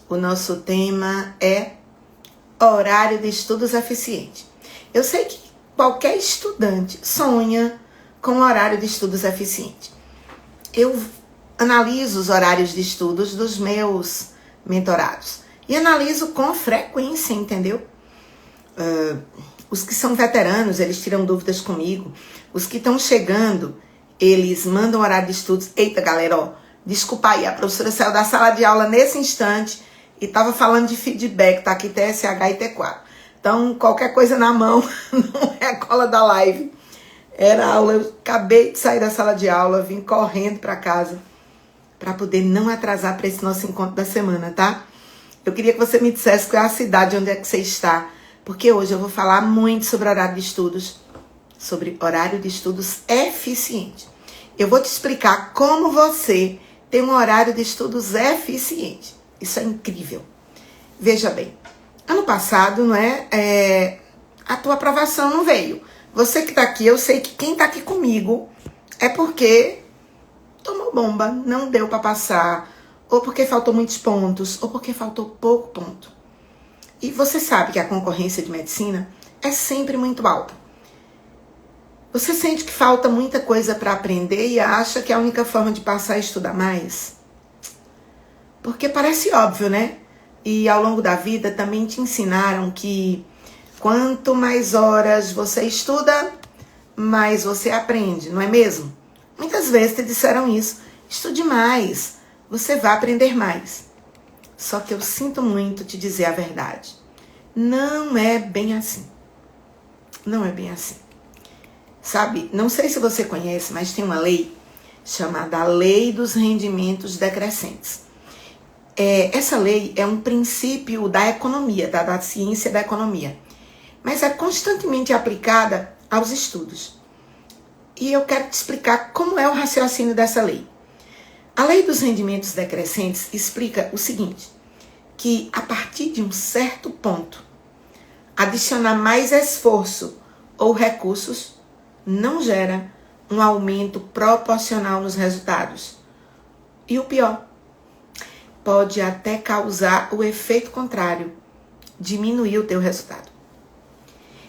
O nosso tema é horário de estudos eficiente. Eu sei que qualquer estudante sonha com um horário de estudos eficiente. Eu analiso os horários de estudos dos meus mentorados e analiso com frequência, entendeu? Os que são veteranos, eles tiram dúvidas comigo. Os que estão chegando, eles mandam horário de estudos. Eita, galera, ó, desculpa aí, a professora saiu da sala de aula nesse instante e estava falando de feedback, tá aqui TSH e T4. Então, qualquer coisa na mão, não é a cola da live. Era aula, eu acabei de sair da sala de aula, vim correndo para casa para poder não atrasar para esse nosso encontro da semana, tá? Eu queria que você me dissesse qual é a cidade onde é que você está, porque hoje eu vou falar muito sobre horário de estudos, sobre horário de estudos eficiente. Eu vou te explicar como você tem um horário de estudos eficiente. Isso é incrível. Veja bem, ano passado, não é? A tua aprovação não veio. Você que tá aqui, eu sei que quem tá aqui comigo é porque tomou bomba, não deu para passar, ou porque faltou muitos pontos, ou porque faltou pouco ponto. E você sabe que a concorrência de medicina é sempre muito alta. Você sente que falta muita coisa para aprender e acha que a única forma de passar é estudar mais? Porque parece óbvio, né? E ao longo da vida também te ensinaram que quanto mais horas você estuda, mais você aprende, não é mesmo? Muitas vezes te disseram isso. Estude mais, você vai aprender mais. Só que eu sinto muito te dizer a verdade. Não é bem assim. Não é bem assim. Sabe, não sei se você conhece, mas tem uma lei chamada Lei dos Rendimentos Decrescentes. Essa lei é um princípio da economia, da ciência da economia. Mas é constantemente aplicada aos estudos. E eu quero te explicar como é o raciocínio dessa lei. A Lei dos Rendimentos Decrescentes explica o seguinte, que a partir de um certo ponto, adicionar mais esforço ou recursos não gera um aumento proporcional nos resultados. E o pior, pode até causar o efeito contrário, diminuir o teu resultado.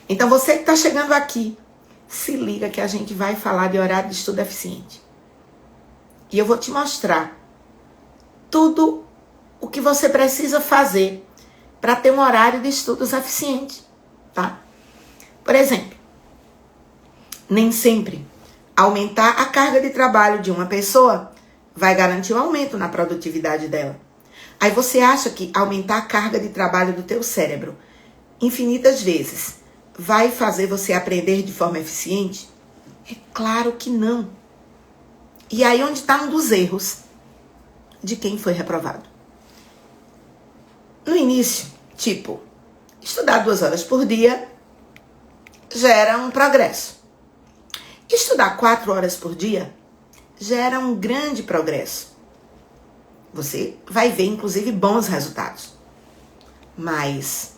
Então você que está chegando aqui, se liga que a gente vai falar de horário de estudo eficiente. E eu vou te mostrar tudo o que você precisa fazer para ter um horário de estudos eficiente, tá? Por exemplo, nem sempre aumentar a carga de trabalho de uma pessoa vai garantir um aumento na produtividade dela. Aí você acha que aumentar a carga de trabalho do teu cérebro infinitas vezes vai fazer você aprender de forma eficiente? É claro que não. E aí onde está um dos erros de quem foi reprovado. No início, tipo, estudar 2 horas por dia gera um progresso. Estudar 4 horas por dia gera um grande progresso. Você vai ver, inclusive, bons resultados. Mas,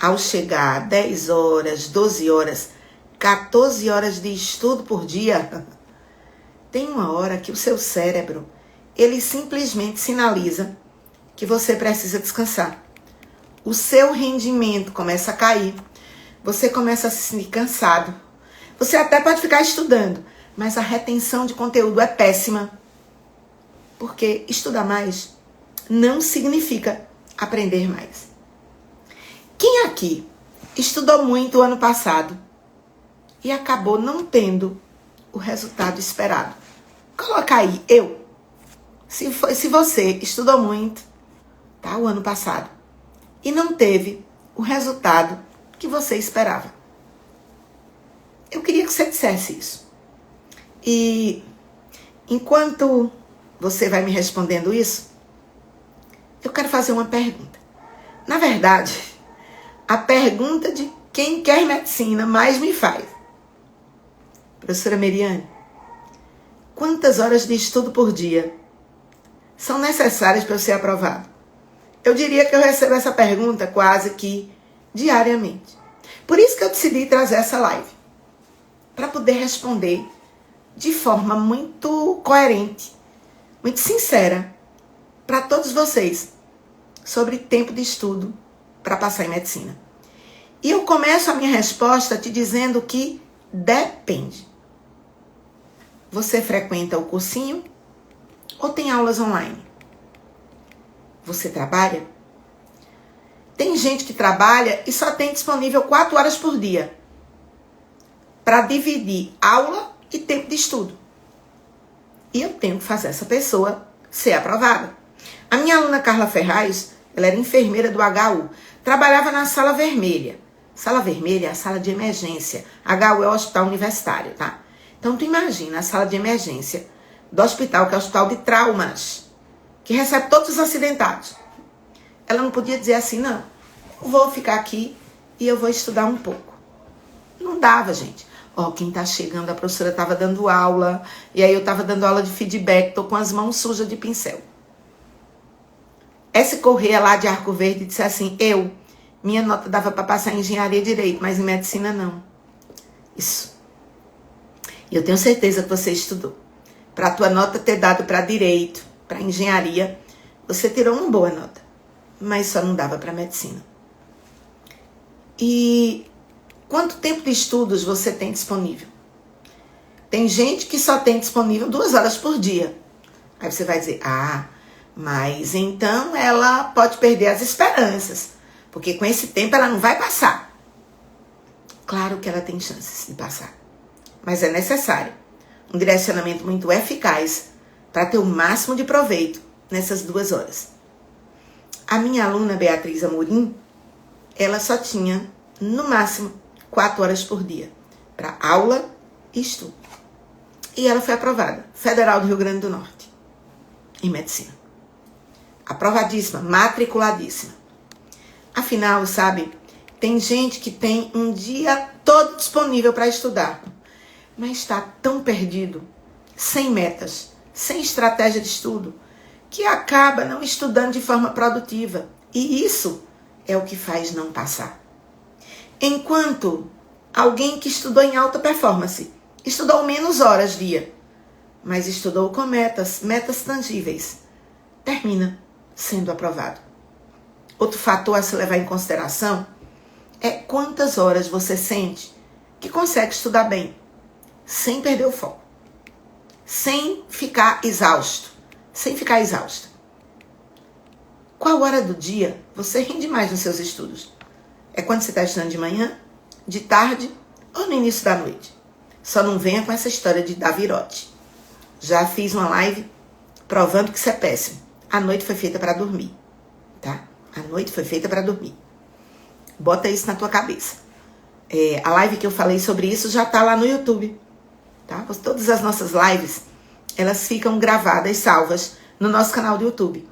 ao chegar a 10 horas, 12 horas, 14 horas de estudo por dia, tem uma hora que o seu cérebro, ele simplesmente sinaliza que você precisa descansar. O seu rendimento começa a cair. Você começa a se sentir cansado. Você até pode ficar estudando, mas a retenção de conteúdo é péssima. Porque estudar mais não significa aprender mais. Quem aqui estudou muito o ano passado e acabou não tendo o resultado esperado? Coloca aí, eu. Se você estudou muito, tá, o ano passado, e não teve o resultado que você esperava. Eu queria que você dissesse isso. E enquanto você vai me respondendo isso, eu quero fazer uma pergunta. Na verdade, a pergunta de quem quer medicina mais me faz. Professora Meriane, quantas horas de estudo por dia são necessárias para eu ser aprovado? Eu diria que eu recebo essa pergunta quase que diariamente. Por isso que eu decidi trazer essa live. Para poder responder de forma muito coerente, muito sincera, para todos vocês, sobre tempo de estudo para passar em medicina. E eu começo a minha resposta te dizendo que depende. Você frequenta o cursinho ou tem aulas online? Você trabalha? Tem gente que trabalha e só tem disponível 4 horas por dia para dividir aula e tempo de estudo. E eu tenho que fazer essa pessoa ser aprovada. A minha aluna Carla Ferraz, ela era enfermeira do HU, trabalhava na sala vermelha. Sala vermelha é a sala de emergência. HU é o hospital universitário, tá? Então tu imagina a sala de emergência do hospital, que é o hospital de traumas, que recebe todos os acidentados. Ela não podia dizer assim, não, eu vou ficar aqui e eu vou estudar um pouco. Não dava, gente. Ó, quem tá chegando, a professora tava dando aula, e aí eu tava dando aula de feedback, tô com as mãos sujas de pincel. Essa Correia lá de Arco Verde disse assim, minha nota dava para passar em engenharia e direito, mas em medicina não. Isso. E eu tenho certeza que você estudou. Para a tua nota ter dado para direito, para engenharia, você tirou uma boa nota. Mas só não dava para medicina. E quanto tempo de estudos você tem disponível? Tem gente que só tem disponível 2 horas por dia. Aí você vai dizer, mas então ela pode perder as esperanças. Porque com esse tempo ela não vai passar. Claro que ela tem chances de passar. Mas é necessário um direcionamento muito eficaz para ter o máximo de proveito nessas 2 horas. A minha aluna Beatriz Amorim, ela só tinha, no máximo, 4 horas por dia para aula e estudo. E ela foi aprovada, Federal do Rio Grande do Norte, em medicina. Aprovadíssima, matriculadíssima. Afinal, sabe, tem gente que tem um dia todo disponível para estudar, mas está tão perdido, sem metas, sem estratégia de estudo, que acaba não estudando de forma produtiva. E isso é o que faz não passar. Enquanto alguém que estudou em alta performance, estudou menos horas dia, mas estudou com metas tangíveis, termina sendo aprovado. Outro fator a se levar em consideração é quantas horas você sente que consegue estudar bem, sem perder o foco, sem ficar exausto, Qual hora do dia você rende mais nos seus estudos? É quando você está estudando de manhã, de tarde ou no início da noite? Só não venha com essa história de dar virote. Já fiz uma live provando que isso é péssimo. A noite foi feita para dormir, tá? A noite foi feita para dormir. Bota isso na tua cabeça. A live que eu falei sobre isso já tá lá no YouTube, tá? Todas as nossas lives, elas ficam gravadas, salvas no nosso canal do YouTube,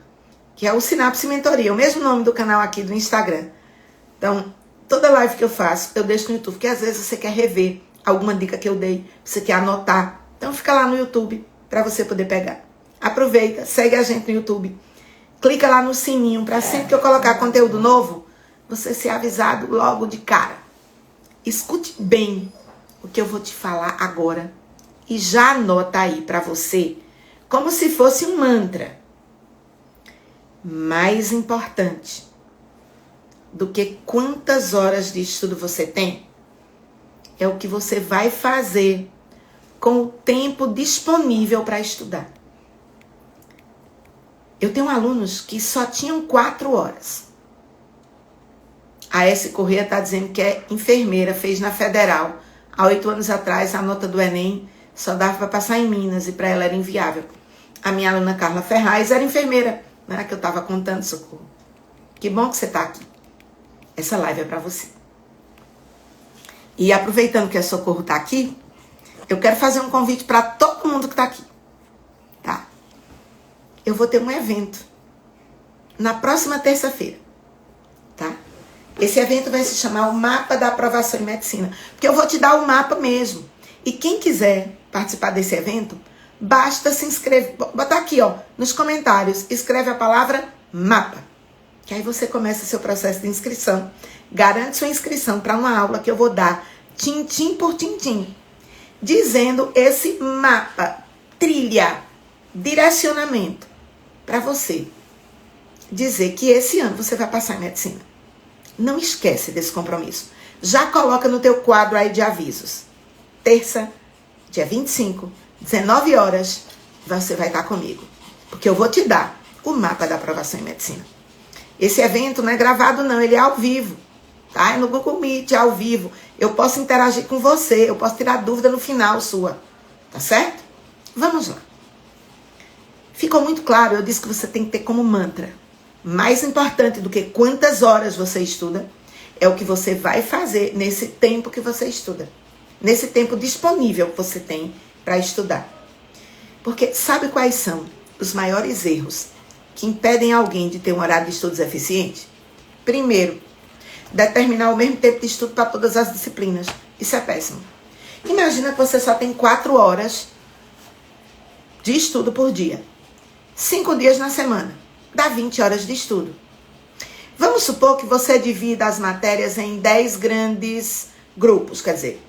que é o Sinapse Mentoria, o mesmo nome do canal aqui do Instagram. Então, toda live que eu faço, eu deixo no YouTube, porque às vezes você quer rever alguma dica que eu dei, você quer anotar. Então, fica lá no YouTube para você poder pegar. Aproveita, segue a gente no YouTube. Clica lá no sininho para sempre que eu colocar conteúdo novo, você ser avisado logo de cara. Escute bem o que eu vou te falar agora e já anota aí para você como se fosse um mantra. Mais importante do que quantas horas de estudo você tem é o que você vai fazer com o tempo disponível para estudar. Eu tenho alunos que só tinham 4 horas. A S. Correia está dizendo que é enfermeira, fez na Federal. Há 8 anos atrás, a nota do Enem só dava para passar em Minas e para ela era inviável. A minha aluna Carla Ferraz era enfermeira, não era que eu estava contando, Socorro. Que bom que você está aqui. Essa live é para você. E aproveitando que a Socorro está aqui, eu quero fazer um convite para todo mundo que está aqui. Tá? Eu vou ter um evento na próxima terça-feira, tá? Esse evento vai se chamar o Mapa da Aprovação em Medicina, porque eu vou te dar o mapa mesmo. E quem quiser participar desse evento, basta se inscrever, botar aqui, ó, nos comentários, escreve a palavra mapa, que aí você começa seu processo de inscrição, garante sua inscrição para uma aula que eu vou dar, tintim por tintim, dizendo esse mapa, trilha, direcionamento, para você dizer que esse ano você vai passar em medicina. Não esquece desse compromisso. Já coloca no teu quadro aí de avisos. Terça, dia 25, 19 horas, você vai estar comigo. Porque eu vou te dar o mapa da aprovação em medicina. Esse evento não é gravado não, ele é ao vivo. Tá? É no Google Meet, é ao vivo. Eu posso interagir com você, eu posso tirar dúvida no final sua. Tá certo? Vamos lá. Ficou muito claro, eu disse que você tem que ter como mantra. Mais importante do que quantas horas você estuda, é o que você vai fazer nesse tempo que você estuda. Nesse tempo disponível que você tem para estudar. Porque sabe quais são os maiores erros que impedem alguém de ter um horário de estudos eficiente? Primeiro, determinar o mesmo tempo de estudo para todas as disciplinas. Isso é péssimo. Imagina que você só tem 4 horas de estudo por dia. 5 dias na semana. Dá 20 horas de estudo. Vamos supor que você divida as matérias em 10 grandes grupos. Quer dizer,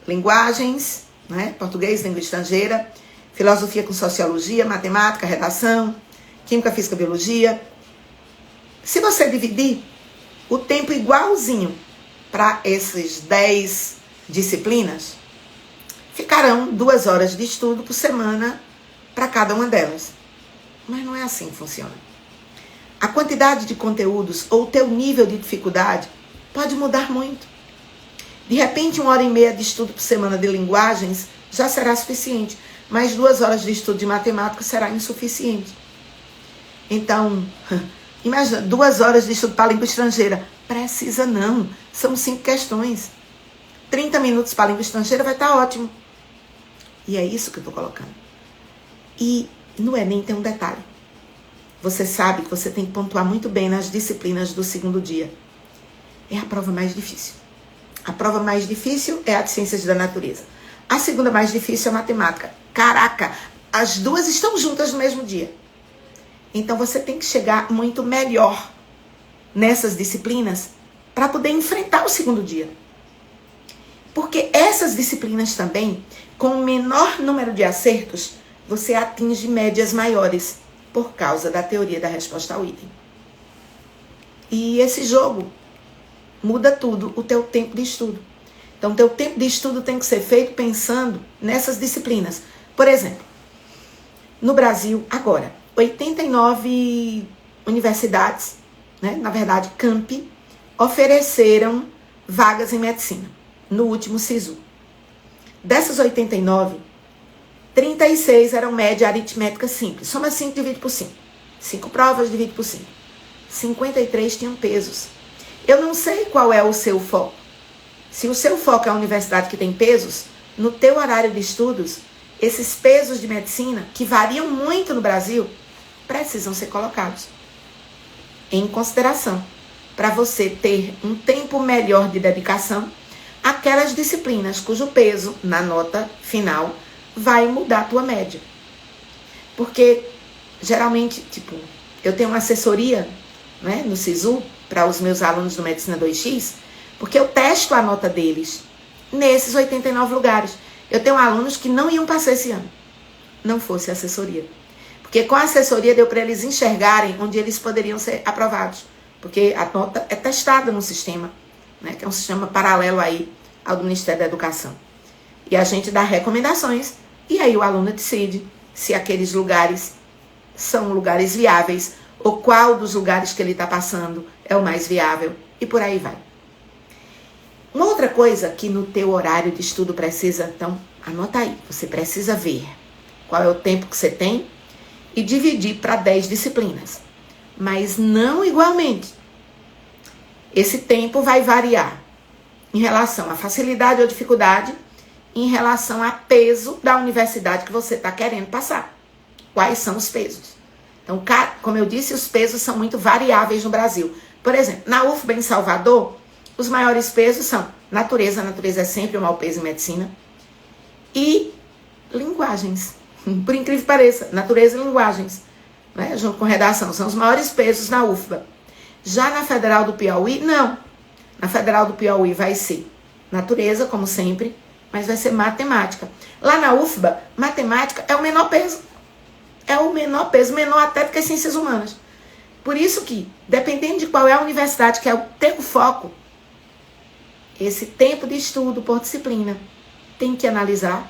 linguagens, né? Português, língua estrangeira, filosofia com sociologia, matemática, redação, química, física, biologia. Se você dividir o tempo igualzinho para esses 10 disciplinas, ficarão 2 horas de estudo por semana para cada uma delas. Mas não é assim que funciona. A quantidade de conteúdos ou o teu nível de dificuldade pode mudar muito. De repente, 1h30 de estudo por semana de linguagens já será suficiente, mas 2 horas de estudo de matemática será insuficiente. Então, imagina, 2 horas de estudo para língua estrangeira. Precisa não, são 5 questões. 30 minutos para língua estrangeira vai estar ótimo. E é isso que eu estou colocando. E no Enem tem um detalhe. Você sabe que você tem que pontuar muito bem nas disciplinas do segundo dia. É a prova mais difícil. A prova mais difícil é a de Ciências da Natureza. A segunda mais difícil é a Matemática. Caraca, as duas estão juntas no mesmo dia. Então você tem que chegar muito melhor nessas disciplinas para poder enfrentar o segundo dia. Porque essas disciplinas também, com o menor número de acertos, você atinge médias maiores por causa da teoria da resposta ao item. E esse jogo muda tudo, o teu tempo de estudo. Então, o teu tempo de estudo tem que ser feito pensando nessas disciplinas. Por exemplo, no Brasil, agora, 89 universidades, né, na verdade, campi, ofereceram vagas em medicina no último SISU. Dessas 89, 36 eram média aritmética simples. Soma 5, divide por 5. 5 provas, divide por 5. 53 tinham pesos. Eu não sei qual é o seu foco. Se o seu foco é a universidade que tem pesos, no teu horário de estudos, esses pesos de medicina, que variam muito no Brasil, precisam ser colocados em consideração, para você ter um tempo melhor de dedicação àquelas disciplinas cujo peso, na nota final, vai mudar a tua média. Porque, geralmente, eu tenho uma assessoria, né, no SISU, para os meus alunos do Medicina 2X, porque eu testo a nota deles nesses 89 lugares. Eu tenho alunos que não iam passar esse ano, não fosse assessoria. Porque com a assessoria deu para eles enxergarem onde eles poderiam ser aprovados. Porque a nota é testada no sistema, né, que é um sistema paralelo aí ao do Ministério da Educação. E a gente dá recomendações, e aí o aluno decide se aqueles lugares são lugares viáveis, ou qual dos lugares que ele está passando é o mais viável, e por aí vai. Uma outra coisa que no teu horário de estudo precisa, então, anota aí, você precisa ver qual é o tempo que você tem e dividir para 10 disciplinas, mas não igualmente. Esse tempo vai variar em relação à facilidade ou dificuldade, em relação a peso da universidade que você está querendo passar. Quais são os pesos? Então, como eu disse, os pesos são muito variáveis no Brasil. Por exemplo, na UFBA em Salvador, os maiores pesos são natureza é sempre o maior peso em medicina, e linguagens. Por incrível que pareça, natureza e linguagens, né, junto com redação, são os maiores pesos na UFBA. Já na Federal do Piauí, não. Na Federal do Piauí vai ser natureza, como sempre, mas vai ser matemática. Lá na UFBA, matemática é o menor peso. É o menor peso, menor até do que ciências humanas. Por isso que, dependendo de qual é a universidade que é o teu foco, esse tempo de estudo por disciplina tem que analisar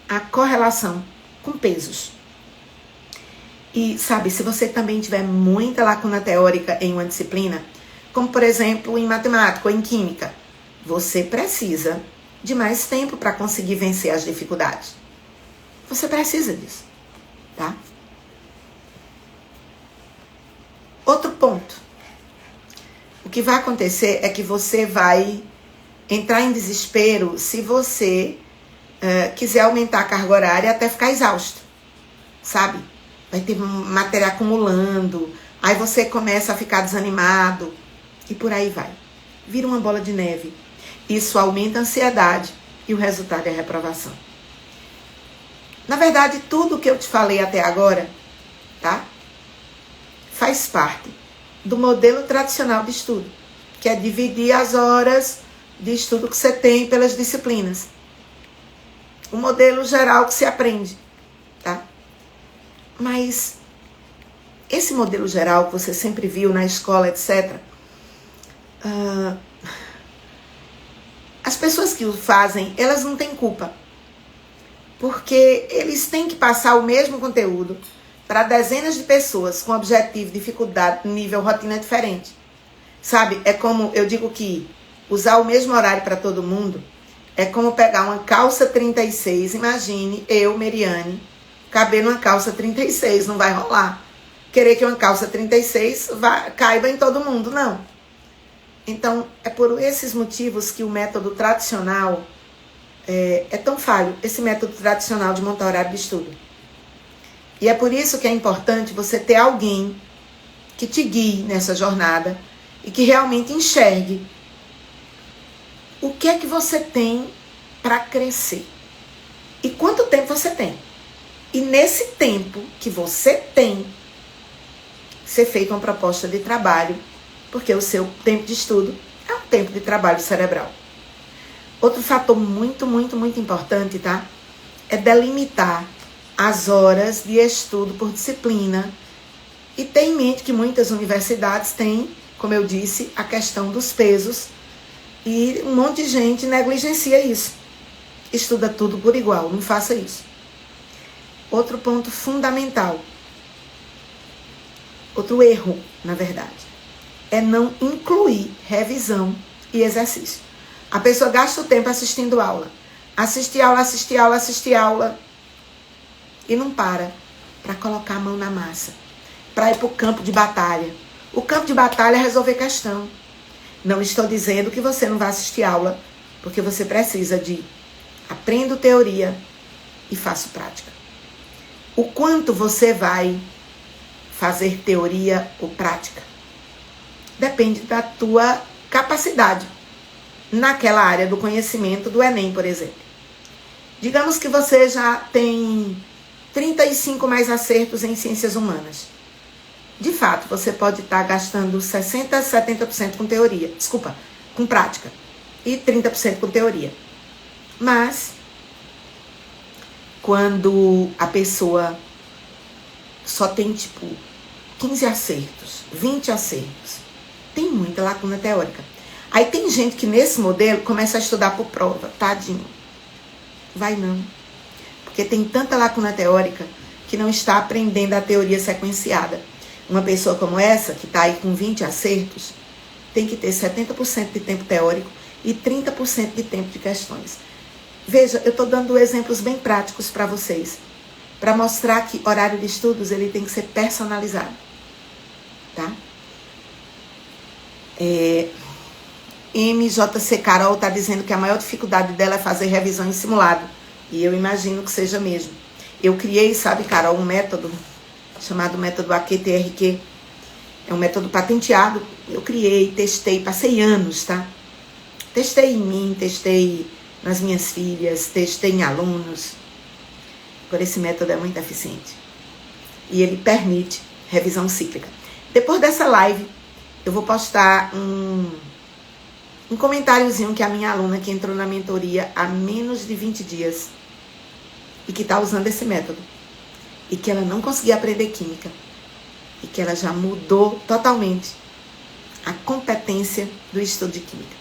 a correlação com pesos. E, sabe, se você também tiver muita lacuna teórica em uma disciplina, como, por exemplo, em matemática ou em química, você precisa de mais tempo para conseguir vencer as dificuldades. Você precisa disso, tá? Outro ponto. O que vai acontecer é que você vai entrar em desespero se você quiser aumentar a carga horária até ficar exausto, sabe? Vai ter matéria acumulando, aí você começa a ficar desanimado e por aí vai. Vira uma bola de neve. Isso aumenta a ansiedade e o resultado é a reprovação. Na verdade, tudo que eu te falei até agora, tá? Faz parte do modelo tradicional de estudo, que é dividir as horas de estudo que você tem pelas disciplinas. O modelo geral que se aprende, tá? Mas esse modelo geral que você sempre viu na escola, etc., as pessoas que o fazem, elas não têm culpa. Porque eles têm que passar o mesmo conteúdo para dezenas de pessoas com objetivo, dificuldade, nível, rotina diferente. Sabe, é como, eu digo que usar o mesmo horário para todo mundo é como pegar uma calça 36, imagine eu, Meriane, caber numa calça 36, não vai rolar. Querer que uma calça 36 caiba em todo mundo, não. Então, é por esses motivos que o método tradicional é tão falho, esse método tradicional de montar horário de estudo. E é por isso que é importante você ter alguém que te guie nessa jornada e que realmente enxergue o que é que você tem para crescer e quanto tempo você tem. E nesse tempo que você tem, ser feita uma proposta de trabalho, porque o seu tempo de estudo é um tempo de trabalho cerebral. Outro fator muito, muito, muito importante, tá? É delimitar as horas de estudo por disciplina e ter em mente que muitas universidades têm, como eu disse, a questão dos pesos e um monte de gente negligencia isso. Estuda tudo por igual, não faça isso. Outro ponto fundamental, outro erro, na verdade, é não incluir revisão e exercício. A pessoa gasta o tempo assistindo aula. Assistir aula. E não para colocar a mão na massa. Para ir para o campo de batalha. O campo de batalha é resolver questão. Não estou dizendo que você não vai assistir aula. Porque você precisa de aprendo teoria e faço prática. O quanto você vai fazer teoria ou prática depende da tua capacidade naquela área do conhecimento do Enem, por exemplo. Digamos que você já tem 35 mais acertos em ciências humanas. De fato, você pode estar gastando 60%, 70% com teoria. Desculpa, com prática. E 30% com teoria. Mas, quando a pessoa só tem, 15 acertos, 20 acertos, tem muita lacuna teórica. Aí tem gente que nesse modelo começa a estudar por prova. Tadinho. Vai não. Porque tem tanta lacuna teórica que não está aprendendo a teoria sequenciada. Uma pessoa como essa, que está aí com 20 acertos, tem que ter 70% de tempo teórico e 30% de tempo de questões. Veja, eu estou dando exemplos bem práticos para vocês, para mostrar que horário de estudos ele tem que ser personalizado. Tá? MJC Carol está dizendo que a maior dificuldade dela é fazer revisão em simulado. E eu imagino que seja mesmo. Eu criei, sabe, Carol, um método chamado método AQTRQ. É um método patenteado. Eu criei, testei, passei anos, tá? Testei em mim, testei nas minhas filhas, testei em alunos. Por esse método é muito eficiente. E ele permite revisão cíclica. Depois dessa live, eu vou postar um comentáriozinho que a minha aluna que entrou na mentoria há menos de 20 dias e que está usando esse método e que ela não conseguia aprender química. e que ela já mudou totalmente a competência do estudo de química.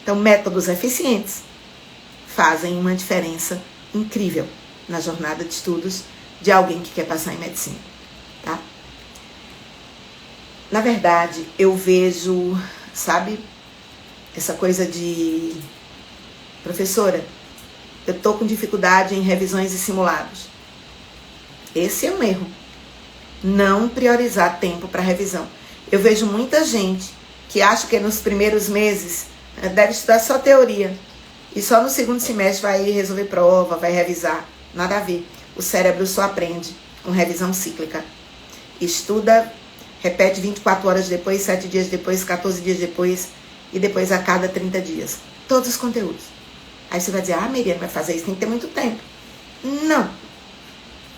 Então, métodos eficientes fazem uma diferença incrível na jornada de estudos de alguém que quer passar em medicina, tá? Na verdade, eu vejo, sabe, essa coisa de professora, eu tô com dificuldade em revisões e simulados. Esse é um erro. Não priorizar tempo para revisão. Eu vejo muita gente que acha que nos primeiros meses deve estudar só teoria e só no segundo semestre vai resolver prova, vai revisar. Nada a ver. O cérebro só aprende com revisão cíclica. Estuda, repete 24 horas depois, 7 dias depois, 14 dias depois e depois a cada 30 dias. Todos os conteúdos. Aí você vai dizer, Miriam, vai fazer isso, tem que ter muito tempo. Não.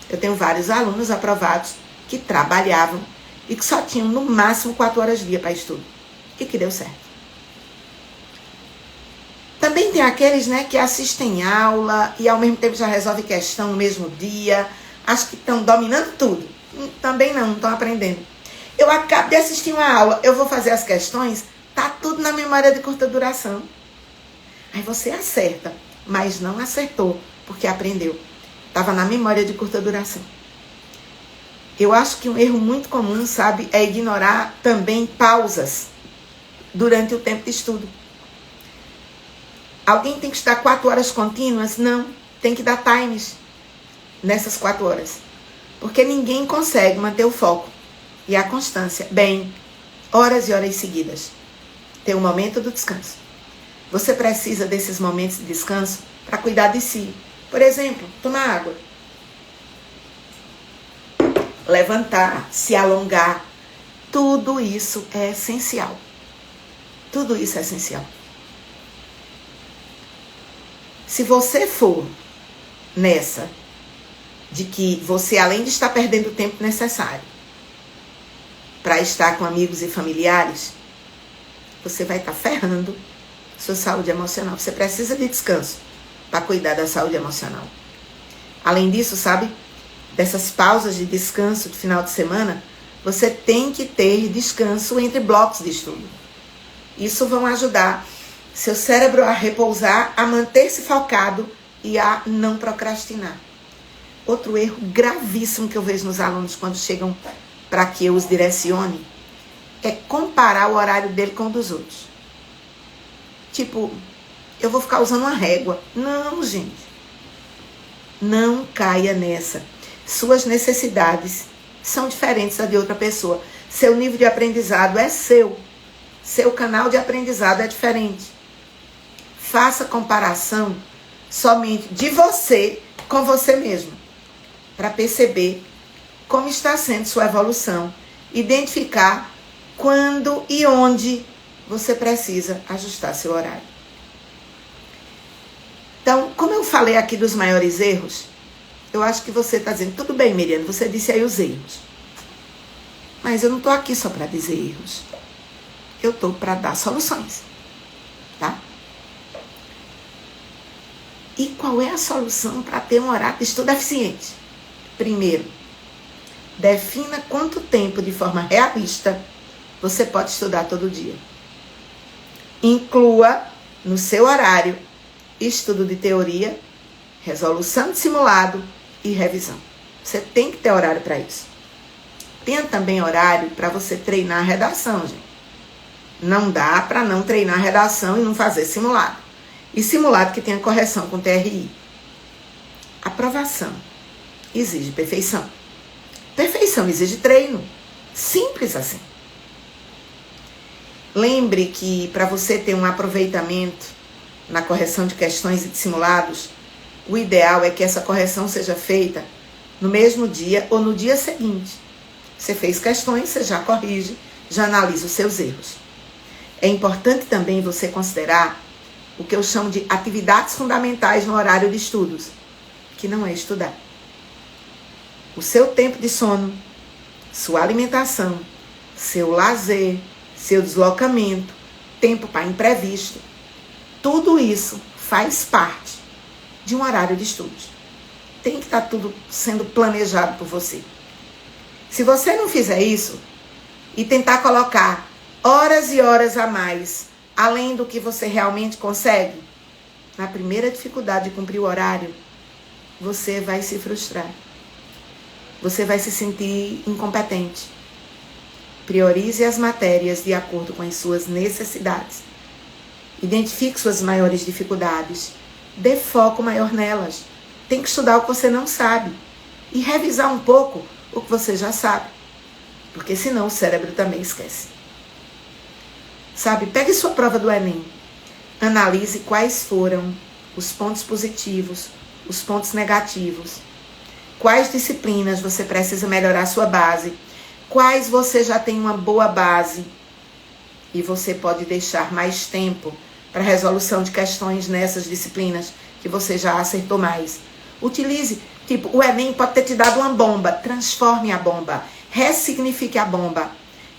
Eu tenho vários alunos aprovados que trabalhavam e que só tinham no máximo 4 horas dia para estudo. E que deu certo. Também tem aqueles, né, que assistem aula e ao mesmo tempo já resolve questão no mesmo dia. Acho que estão dominando tudo. Também não estão aprendendo. Eu acabo de assistir uma aula, eu vou fazer as questões, tá tudo na memória de curta duração. Aí você acerta, mas não acertou, porque aprendeu. Estava na memória de curta duração. Eu acho que um erro muito comum, sabe, é ignorar também pausas durante o tempo de estudo. Alguém tem que estudar 4 horas contínuas? Não, tem que dar times nessas 4 horas. Porque ninguém consegue manter o foco e a constância bem, horas e horas seguidas. Tem o momento do descanso. Você precisa desses momentos de descanso para cuidar de si. Por exemplo, tomar água. Levantar, se alongar. Tudo isso é essencial. Tudo isso é essencial. Se você for nessa de que você, além de estar perdendo o tempo necessário para estar com amigos e familiares, você vai estar ferrando sua saúde emocional. Você precisa de descanso para cuidar da saúde emocional. Além disso, sabe, dessas pausas de descanso de final de semana, você tem que ter descanso entre blocos de estudo. Isso vai ajudar seu cérebro a repousar, a manter-se focado e a não procrastinar. Outro erro gravíssimo que eu vejo nos alunos quando chegam para que eu os direcione é comparar o horário dele com o dos outros. Tipo, eu vou ficar usando uma régua. Não, gente. Não caia nessa. Suas necessidades são diferentes da de outra pessoa. Seu nível de aprendizado é seu. Seu canal de aprendizado é diferente. Faça comparação somente de você com você mesmo, para perceber como está sendo sua evolução, identificar quando e onde você precisa ajustar seu horário. Então, como eu falei aqui dos maiores erros, eu acho que você está dizendo, tudo bem, Miriam, você disse aí os erros. Mas eu não estou aqui só para dizer erros. Eu estou para dar soluções, tá? E qual é a solução para ter um horário de estudo eficiente? Primeiro, defina quanto tempo de forma realista você pode estudar todo dia. Inclua no seu horário estudo de teoria, resolução de simulado e revisão. Você tem que ter horário para isso. Tenha também horário para você treinar a redação, gente. Não dá para não treinar a redação e não fazer simulado. E simulado que tenha correção com TRI. Aprovação exige perfeição. Perfeição exige treino. Simples assim. Lembre que para você ter um aproveitamento na correção de questões e de simulados, o ideal é que essa correção seja feita no mesmo dia ou no dia seguinte. Você fez questões, você já corrige, já analisa os seus erros. É importante também você considerar o que eu chamo de atividades fundamentais no horário de estudos, que não é estudar. O seu tempo de sono, sua alimentação, seu lazer, seu deslocamento, tempo para imprevisto, tudo isso faz parte de um horário de estudos. Tem que estar tudo sendo planejado por você. Se você não fizer isso e tentar colocar horas e horas a mais, além do que você realmente consegue, na primeira dificuldade de cumprir o horário, você vai se frustrar. Você vai se sentir incompetente. Priorize as matérias de acordo com as suas necessidades. Identifique suas maiores dificuldades. Dê foco maior nelas. Tem que estudar o que você não sabe. E revisar um pouco o que você já sabe. Porque senão o cérebro também esquece. Sabe, pegue sua prova do Enem. Analise quais foram os pontos positivos, os pontos negativos. Quais disciplinas você precisa melhorar a sua base. Quais você já tem uma boa base. E você pode deixar mais tempo para resolução de questões nessas disciplinas que você já acertou mais. Utilize, tipo, o Enem pode ter te dado uma bomba. Transforme a bomba. Ressignifique a bomba.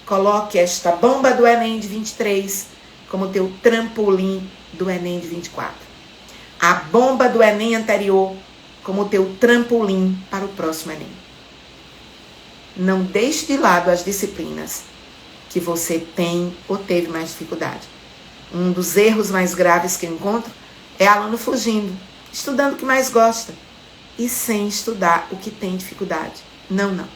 Coloque esta bomba do Enem de 23 como teu trampolim do Enem de 24. A bomba do Enem anterior como teu trampolim para o próximo Enem. Não deixe de lado as disciplinas que você tem ou teve mais dificuldade. Um dos erros mais graves que eu encontro é aluno fugindo, estudando o que mais gosta e sem estudar o que tem dificuldade. Não.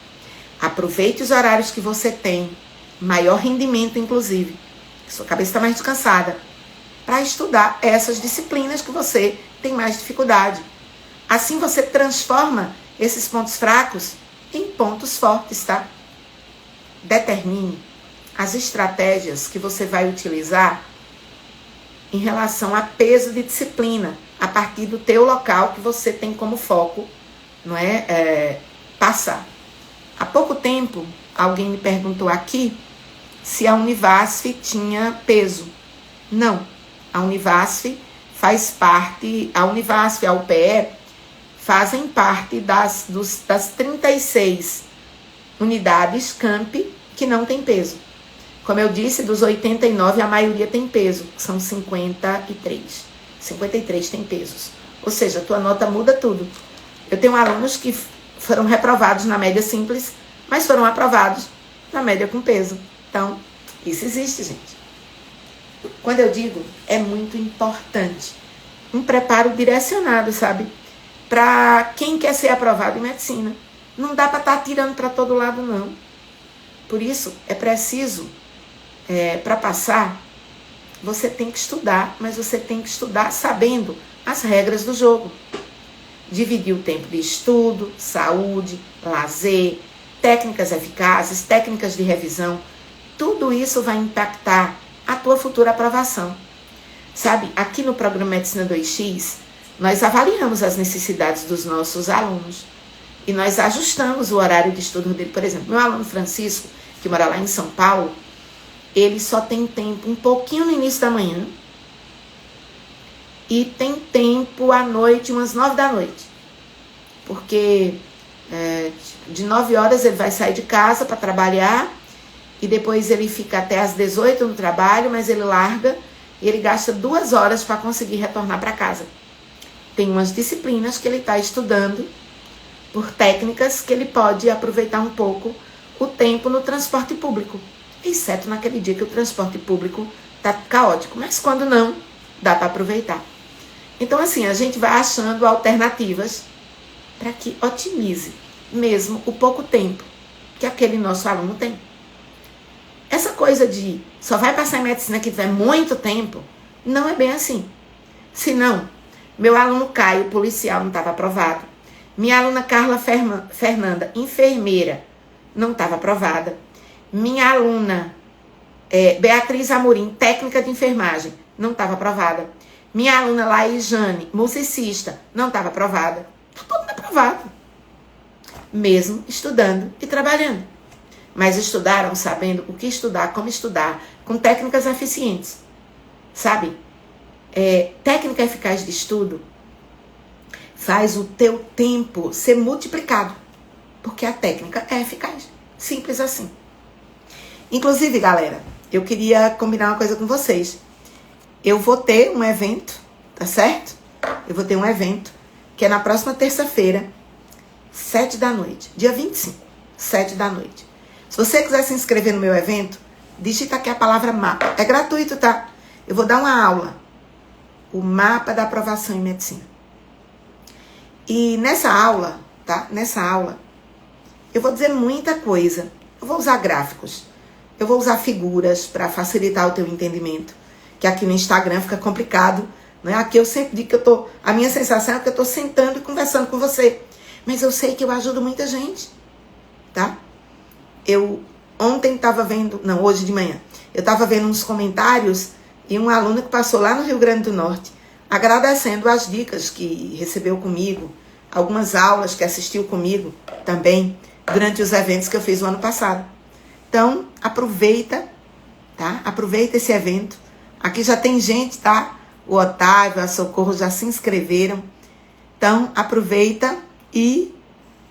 Aproveite os horários que você tem, maior rendimento inclusive, que sua cabeça está mais descansada, para estudar essas disciplinas que você tem mais dificuldade. Assim você transforma esses pontos fracos em pontos fortes, tá? Determine as estratégias que você vai utilizar em relação a peso de disciplina, a partir do teu local que você tem como foco, não é? Passar. Há pouco tempo, alguém me perguntou aqui se a Univasf tinha peso. Não. A Univasf faz parte, a Univasf e a UPE fazem parte das 36 unidades campi que não tem peso. Como eu disse, dos 89, a maioria tem peso, são 53. 53 tem pesos. Ou seja, a tua nota muda tudo. Eu tenho alunos que foram reprovados na média simples, mas foram aprovados na média com peso. Então, isso existe, gente. Quando eu digo, é muito importante um preparo direcionado, sabe? Para quem quer ser aprovado em medicina. Não dá para estar tirando para todo lado, não. Por isso, é preciso, para passar, você tem que estudar, mas você tem que estudar sabendo as regras do jogo. Dividir o tempo de estudo, saúde, lazer, técnicas eficazes, técnicas de revisão. Tudo isso vai impactar a tua futura aprovação. Sabe, aqui no programa Medicina 2X, nós avaliamos as necessidades dos nossos alunos e nós ajustamos o horário de estudo dele. Por exemplo, meu aluno Francisco, que mora lá em São Paulo, ele só tem tempo um pouquinho no início da manhã e tem tempo à noite, umas 9 da noite. Porque de 9 horas ele vai sair de casa para trabalhar e depois ele fica até às 18 no trabalho, mas ele larga e ele gasta 2 horas para conseguir retornar para casa. Tem umas disciplinas que ele está estudando por técnicas que ele pode aproveitar um pouco o tempo no transporte público. Exceto naquele dia que o transporte público está caótico. Mas quando não, dá para aproveitar. Então, assim, a gente vai achando alternativas para que otimize mesmo o pouco tempo que aquele nosso aluno tem. Essa coisa de só vai passar em medicina que tiver muito tempo, não é bem assim. Se não, meu aluno Caio, policial, não estava aprovado. Minha aluna Carla Fernanda, enfermeira, não estava aprovada. Minha aluna Beatriz Amorim, técnica de enfermagem, não estava aprovada. Minha aluna Laís Jane, musicista, não estava aprovada. Está todo mundo aprovado. Mesmo estudando e trabalhando. Mas estudaram sabendo o que estudar, como estudar, com técnicas eficientes. Sabe? Técnica eficaz de estudo faz o teu tempo ser multiplicado. Porque a técnica é eficaz. Simples assim. Inclusive, galera, eu queria combinar uma coisa com vocês. Eu vou ter um evento, tá certo? Eu vou ter um evento que é na próxima terça-feira, 7 da noite, dia 25. 7 da noite. Se você quiser se inscrever no meu evento, digita aqui a palavra mapa. É gratuito, tá? Eu vou dar uma aula. O mapa da aprovação em medicina. E nessa aula, tá? Nessa aula, eu vou dizer muita coisa. Eu vou usar gráficos. Eu vou usar figuras para facilitar o teu entendimento. Que aqui no Instagram fica complicado. Né? Aqui eu sempre digo que a minha sensação é que eu estou sentando e conversando com você. Mas eu sei que eu ajudo muita gente. Tá? Eu ontem estava vendo, não, hoje de manhã, eu estava vendo uns comentários e um aluno que passou lá no Rio Grande do Norte, agradecendo as dicas que recebeu comigo, algumas aulas que assistiu comigo também, durante os eventos que eu fiz o ano passado. Então, aproveita, tá? Aproveita esse evento. Aqui já tem gente, tá? O Otávio, a Socorro já se inscreveram. Então, aproveita e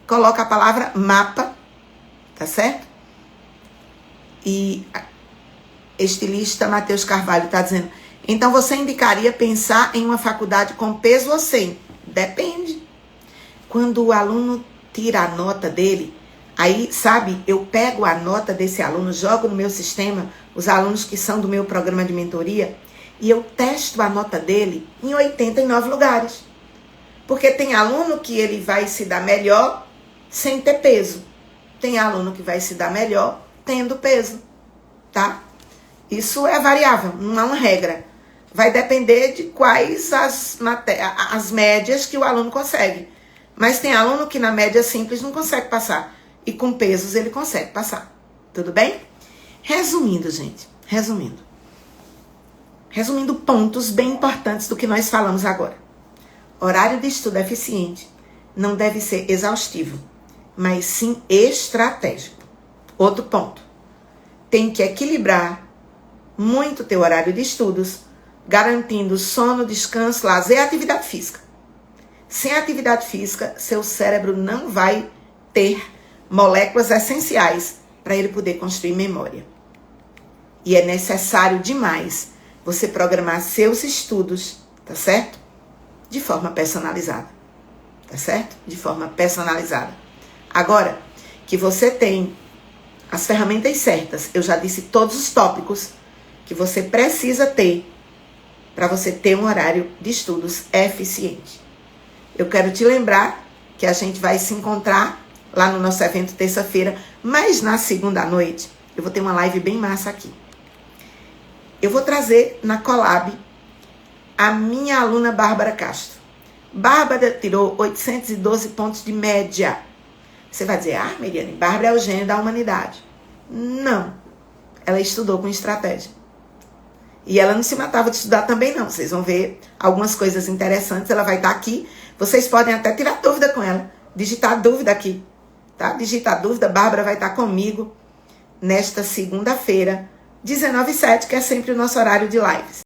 coloca a palavra mapa, tá certo? E estilista Matheus Carvalho está dizendo, então você indicaria pensar em uma faculdade com peso ou sem? Depende. Quando o aluno tira a nota dele, aí, sabe, eu pego a nota desse aluno, jogo no meu sistema, os alunos que são do meu programa de mentoria, e eu testo a nota dele em 89 lugares. Porque tem aluno que ele vai se dar melhor sem ter peso. Tem aluno que vai se dar melhor tendo peso, tá? Isso é variável, não é uma regra. Vai depender de quais as médias que o aluno consegue. Mas tem aluno que na média simples não consegue passar. E com pesos ele consegue passar. Tudo bem? Resumindo, gente. Resumindo pontos bem importantes do que nós falamos agora. Horário de estudo eficiente não deve ser exaustivo, mas sim estratégico. Outro ponto. Tem que equilibrar muito o teu horário de estudos, garantindo sono, descanso, lazer e atividade física. Sem atividade física, seu cérebro não vai ter moléculas essenciais para ele poder construir memória. E é necessário demais você programar seus estudos, tá certo? De forma personalizada, tá certo? De forma personalizada. Agora, que você tem as ferramentas certas, eu já disse todos os tópicos que você precisa ter para você ter um horário de estudos eficiente. Eu quero te lembrar que a gente vai se encontrar lá no nosso evento terça-feira, mas na segunda noite eu vou ter uma live bem massa aqui. Eu vou trazer na Collab a minha aluna Bárbara Castro. Bárbara tirou 812 pontos de média. Você vai dizer, Meriane, Bárbara é o gênio da humanidade. Não. Ela estudou com estratégia. E ela não se matava de estudar também, não. Vocês vão ver algumas coisas interessantes. Ela vai estar aqui. Vocês podem até tirar dúvida com ela. Digitar dúvida aqui. Tá? Digitar dúvida. Bárbara vai estar comigo nesta segunda-feira, 19h07, que é sempre o nosso horário de lives.